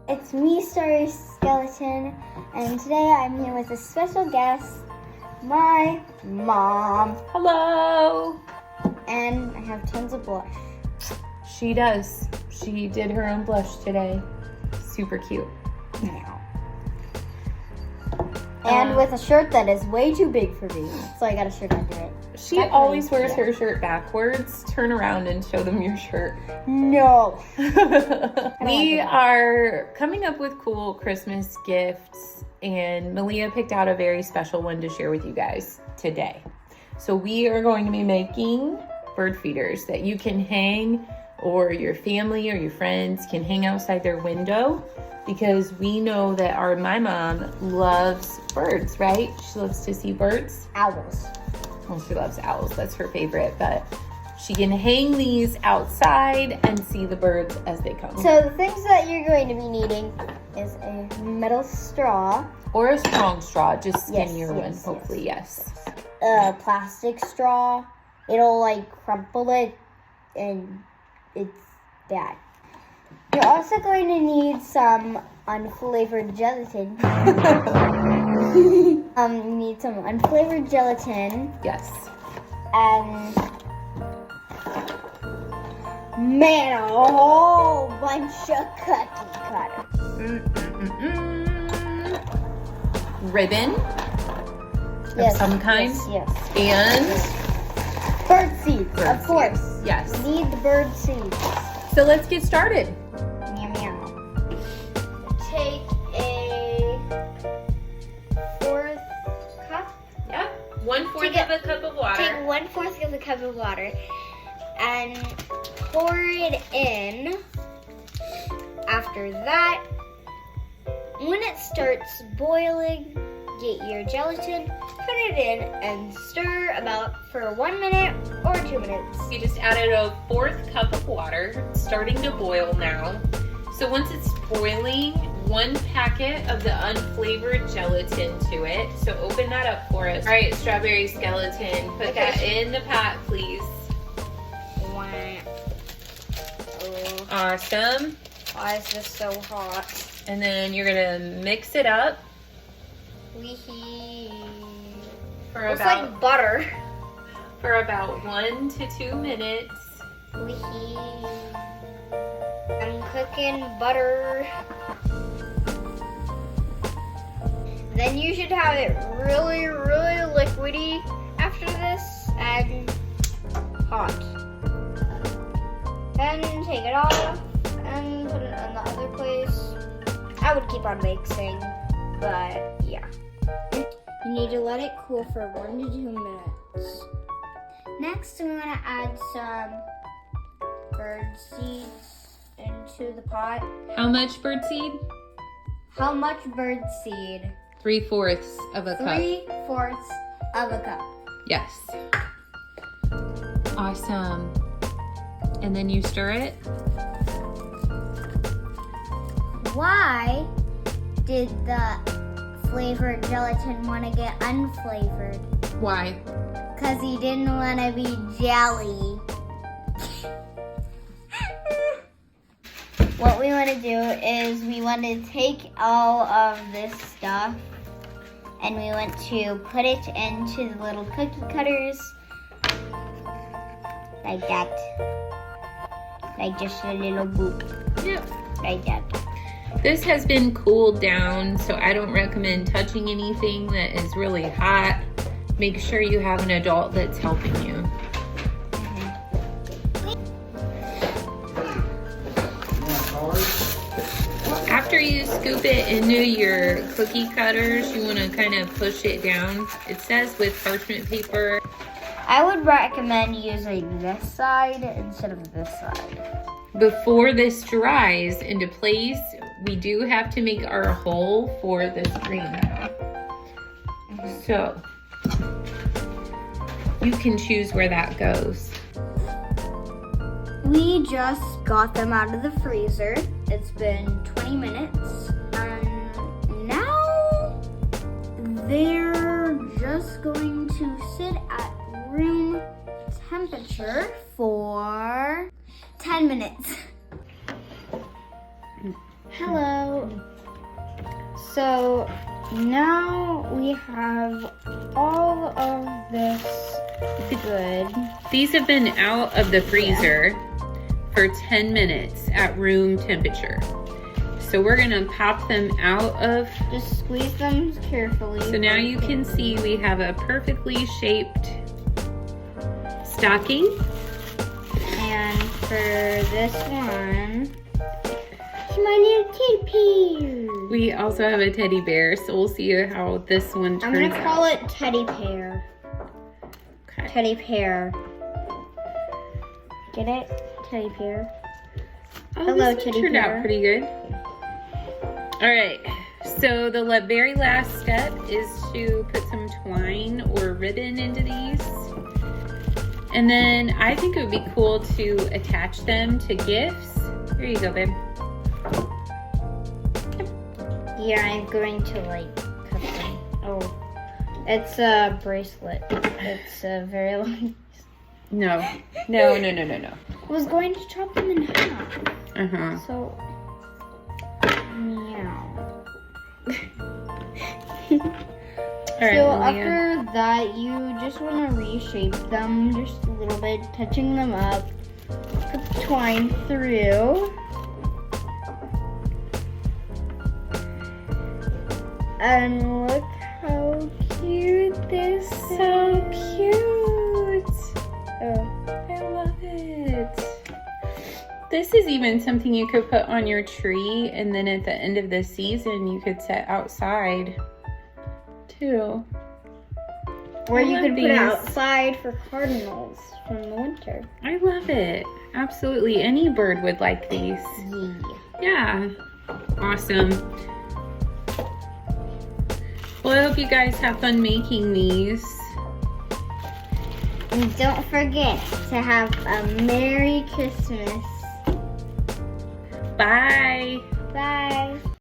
It's me, Starry Skeleton, and today I'm here with a special guest, my mom. Hello! And I have tons of blush. She does. She did her own blush today. Super cute. Meow. And with a shirt that is way too big for me, so I got a shirt under it. She always wears her shirt backwards. Turn around and show them your shirt. No. We are coming up with cool Christmas gifts, and Malia picked out a very special one to share with you guys today. So we are going to be making bird feeders that you can hang, or your family or your friends can hang outside their window, because we know that my mom loves birds, right? She loves to see birds. Owls. Well, she loves owls. That's her favorite, but she can hang these outside and see the birds as they come. So the things that you're going to be needing is a metal straw. Or a strong straw, just skinnier one, hopefully, yes. A plastic straw. It'll like crumple it and it's bad. You're also going to need some unflavored gelatin. You need some unflavored gelatin. Yes. And man, a whole bunch of cookie cutters. Ribbon of some kind. Yes. And Bird seeds, of course. Yes. You need the bird seeds. So let's get started. Meow meow. Take a fourth cup. Yeah. 1/4 of a cup of water. Take 1/4 of a cup of water and pour it in. After that, when it starts boiling, get your gelatin, put it in, and stir about for 1 minute or 2 minutes. You just added a 1/4 cup of water. It's starting to boil now. So once it's boiling, 1 packet of the unflavored gelatin to it. So open that up for us. All right, Strawberry Skeleton, put that in the pot, please. Awesome. Why is this so hot? And then you're gonna mix it up for It's like butter. for about 1 to 2 minutes. I'm cooking butter. Then you should have it really, really liquidy after this and hot. Then take it off and put it in the other place. I would keep on mixing, but yeah. You need to let it cool for 1 to 2 minutes. Next, I'm gonna add some bird seeds into the pot. How much birdseed? How much bird seed? 3/4 of a cup. 3/4 of a cup. Yes. Awesome. And then you stir it. Why did the flavored gelatin want to get unflavored? Why? Because he didn't want to be jelly. What we want to do is we want to take all of this stuff and we want to put it into the little cookie cutters like that. Like just a little boop. Yep. Like that. This has been cooled down, so I don't recommend touching anything that is really hot. Make sure you have an adult that's helping you. After you scoop it into your cookie cutters, you want to kind of push it down. It says with parchment paper. I would recommend using this side instead of this side. Before this dries into place, we do have to make our hole for the string. So you can choose where that goes. We just got them out of the freezer. It's been 20 minutes. And now they're just going to sit at room temperature for 10 minutes. Hello, So now we have all of this good. These have been out of the freezer for 10 minutes at room temperature. So we're gonna pop them out of. Just squeeze them carefully. So now you can see we have a perfectly shaped stocking. And for this one, it's my new teddy bear. We also have a teddy bear, so we'll see how this one turns out. I'm gonna call it Teddy Pear. Okay. Teddy Pear. Get it? Teddy Pear. Oh, Hello, this one teddy turned bear. out pretty good. All right, so the very last step is to put some twine or ribbon into these. And then I think it would be cool to attach them to gifts. Here you go, babe. Yeah, I'm going to like cut them. Oh, it's a bracelet. It's a very long. No. I was going to chop them in half. Uh-huh. So, meow. All right, So Malia. after that, you just want to reshape them just a little bit, touching them up. Put the twine through. And look how cute this is. So cute. Oh. I love it. This is even something you could put on your tree, and then at the end of the season, you could set outside too. Or I you love could put these. it outside for cardinals from the winter. I love it. Absolutely. Any bird would like these. Yeah. Awesome. Well, I hope you guys have fun making these. And don't forget to have a Merry Christmas. Bye. Bye.